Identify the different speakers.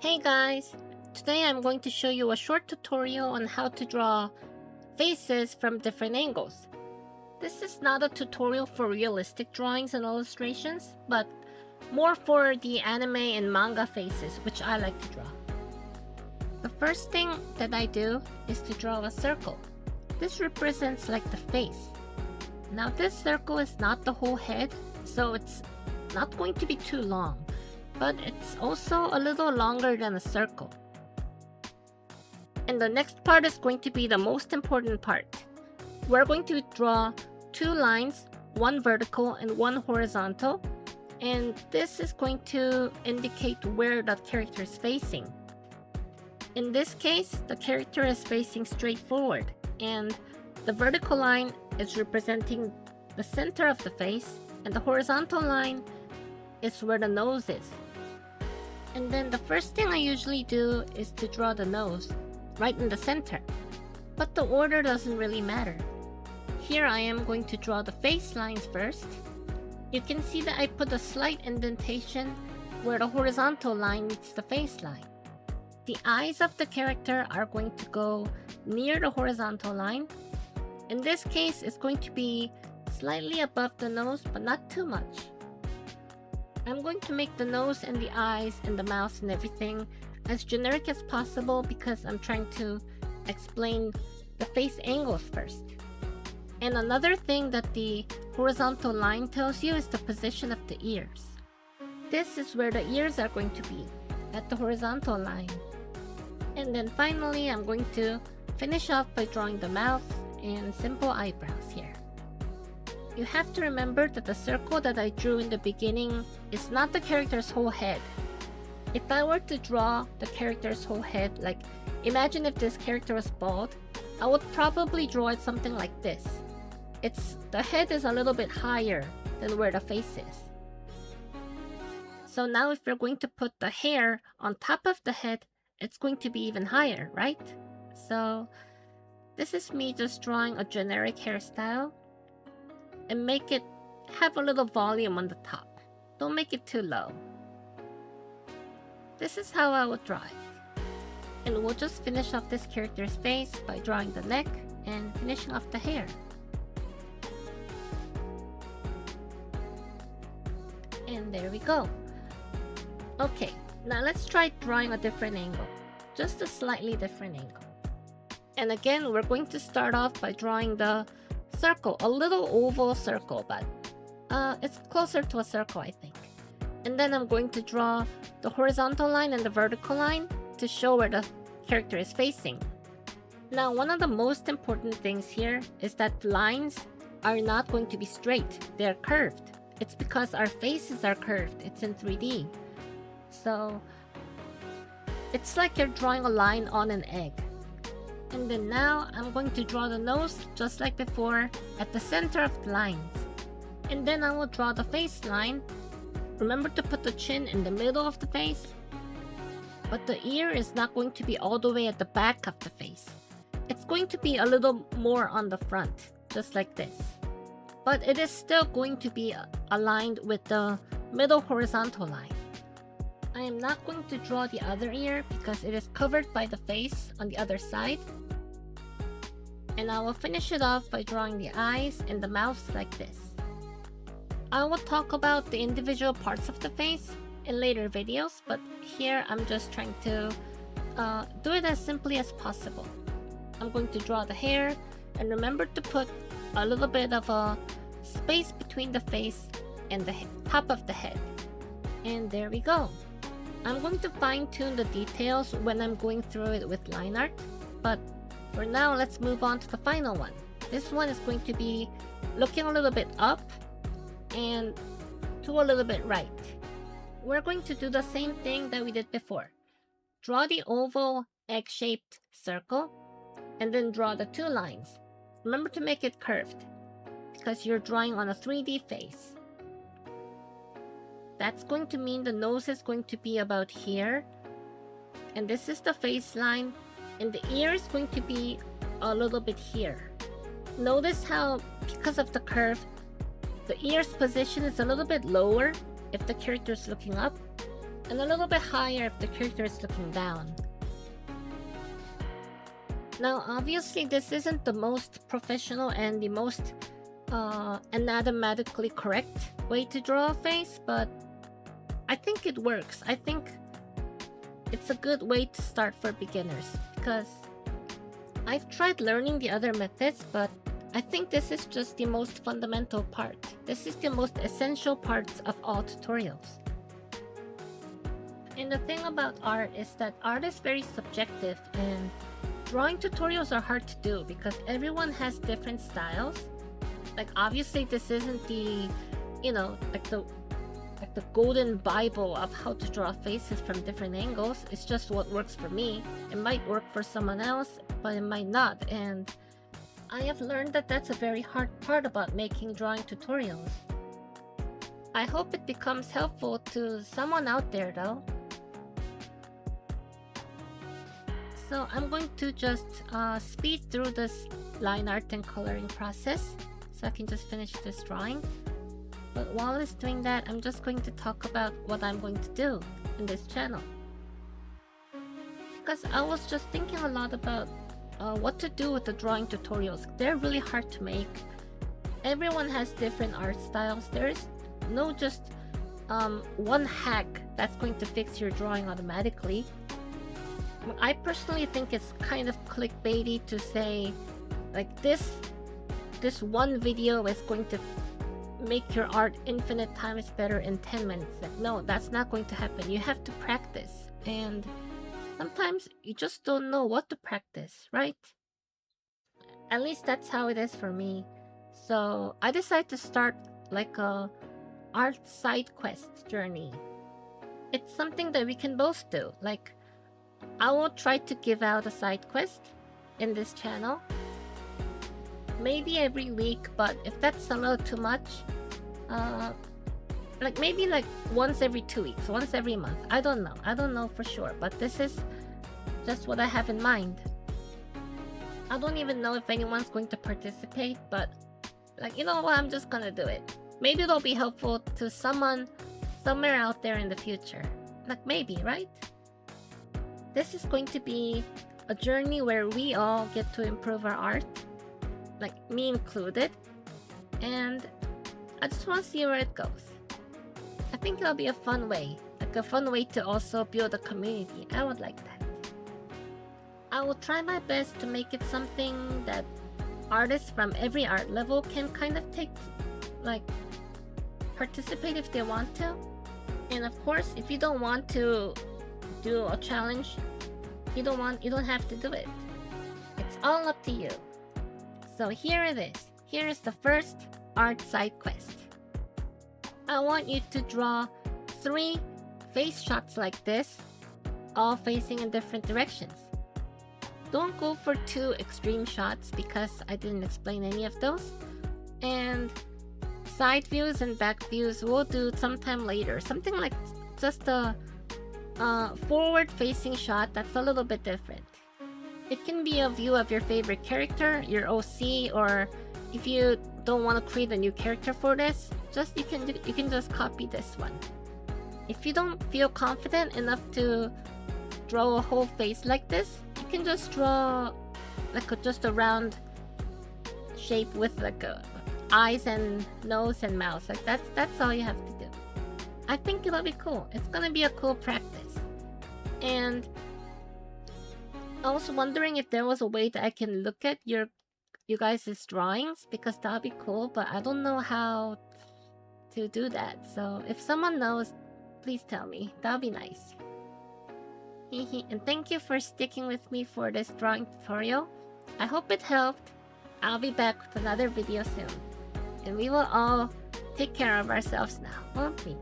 Speaker 1: Hey guys! Today I'm going to show you a short tutorial on how to draw faces from different angles. This is not a tutorial for realistic drawings and illustrations, but more for the anime and manga faces, which I like to draw. The first thing that I do is to draw a circle. This represents like the face. Now this circle is not the whole head, so it's not going to be too long, but it's also a little longer than a circle. And the next part is going to be the most important part. We're going to draw two lines, one vertical and one horizontal, and this is going to indicate where that character is facing. In this case, the character is facing straight forward, and the vertical line is representing the center of the face, and the horizontal line is where the nose is. And then the first thing I usually do is to draw the nose right in the center, but the order doesn't really matter. Here I am going to draw the face lines first. You can see that I put a slight indentation where the horizontal line meets the face line. The eyes of the character are going to go near the horizontal line. In this case, it's going to be slightly above the nose, but not too much. I'm going to make the nose and the eyes and the mouth and everything as generic as possible because I'm trying to explain the face angles first. And another thing that the horizontal line tells you is the position of the ears. This is where the ears are going to be, at the horizontal line. And then finally, I'm going to finish off by drawing the mouth and simple eyebrows here. You have to remember that the circle that I drew in the beginning is not the character's whole head. If I were to draw the character's whole head, like imagine if this character was bald, I would probably draw it something like this. The head is a little bit higher than where the face is. So now if you're going to put the hair on top of the head, it's going to be even higher, right? So this is me just drawing a generic hairstyle and make it have a little volume on the top. Don't make it too low. This is how I would draw it. And we'll just finish off this character's face by drawing the neck and finishing off the hair. And there we go. Okay, now let's try drawing a different angle. Just a slightly different angle. And again, we're going to start off by drawing the circle, a little oval circle, but it's closer to a circle, I think. And then I'm going to draw the horizontal line and the vertical line to show where the character is facing. Now, one of the most important things here is that lines are not going to be straight, they're curved. It's because our faces are curved, it's in 3D. So it's like you're drawing a line on an egg. And then now I'm going to draw the nose just like before at the center of the lines. And then I will draw the face line. Remember to put the chin in the middle of the face. But the ear is not going to be all the way at the back of the face. It's going to be a little more on the front, just like this. But it is still going to be aligned with the middle horizontal line. I am not going to draw the other ear because it is covered by the face on the other side. And I will finish it off by drawing the eyes and the mouth like this. I will talk about the individual parts of the face in later videos, but here I'm just trying to do it as simply as possible. I'm going to draw the hair, and remember to put a little bit of a space between the face and the top of the head. And there we go. I'm going to fine-tune the details when I'm going through it with line art, but for now, let's move on to the final one. This one is going to be looking a little bit up and to a little bit right. We're going to do the same thing that we did before. Draw the oval egg-shaped circle and then draw the two lines. Remember to make it curved because you're drawing on a 3D face. That's going to mean the nose is going to be about here. And this is the face line. And the ear is going to be a little bit here. Notice how, because of the curve, the ear's position is a little bit lower if the character is looking up. and a little bit higher if the character is looking down. Now, obviously, this isn't the most professional and the most anatomically correct way to draw a face, but I think it works. I think it's a good way to start for beginners, because I've tried learning the other methods, but I think this is just the most fundamental part. This is the most essential parts of all tutorials. And the thing about art is that art is very subjective, and drawing tutorials are hard to do because everyone has different styles. Like, obviously this isn't the, like the golden bible of how to draw faces from different angles. It's just what works for me. It might work for someone else, but it might not. And I have learned that that's a very hard part about making drawing tutorials. I hope it becomes helpful to someone out there though. So I'm going to just speed through this line art and coloring process so I can just finish this drawing. But while it's doing that, I'm just going to talk about what I'm going to do in this channel. Because I was just thinking a lot about what to do with the drawing tutorials. They're really hard to make. Everyone has different art styles. There is no just one hack that's going to fix your drawing automatically. I personally think it's kind of clickbaity to say, like, this one video is going to make your art infinite times better in 10 minutes. Like, no, that's not going to happen. You have to practice, and sometimes you just don't know what to practice, right? At least that's how it is for me. So I decided to start like a art side quest journey. It's something that we can both do. Like, I will try to give out a side quest in this channel, maybe every week, but if that's a little too much, like maybe like once every 2 weeks, once every month. I don't know for sure, but this is just what I have in mind. I don't even know if anyone's going to participate, but like, you know what, I'm just gonna do it. Maybe it'll be helpful to someone somewhere out there in the future. Like, maybe, right? This is going to be a journey where we all get to improve our art, like me included, and I just want to see where it goes. I think it'll be a fun way, like a fun way to also build a community. I would like that. I will try my best to make it something that artists from every art level can kind of take, like, participate if they want to. And of course, if you don't want to do a challenge, you don't have to do it. It's all up to you. So here it is. Here is the first art side quest. I want you to draw 3 face shots like this, all facing in different directions. Don't go for 2 extreme shots because I didn't explain any of those. And side views and back views we'll do sometime later. Something like just a forward facing shot that's a little bit different. It can be a view of your favorite character, your OC, or if you don't want to create a new character for this, you can just copy this one. If you don't feel confident enough to draw a whole face like this, you can just draw like just a round shape with like eyes and nose and mouth. Like that's all you have to do. I think it'll be cool. It's gonna be a cool practice. And I was wondering if there was a way that I can look at you guys' drawings, because that'd be cool, but I don't know how to do that. So if someone knows, please tell me. That'd be nice. And thank you for sticking with me for this drawing tutorial. I hope it helped. I'll be back with another video soon. And we will all take care of ourselves now, won't we?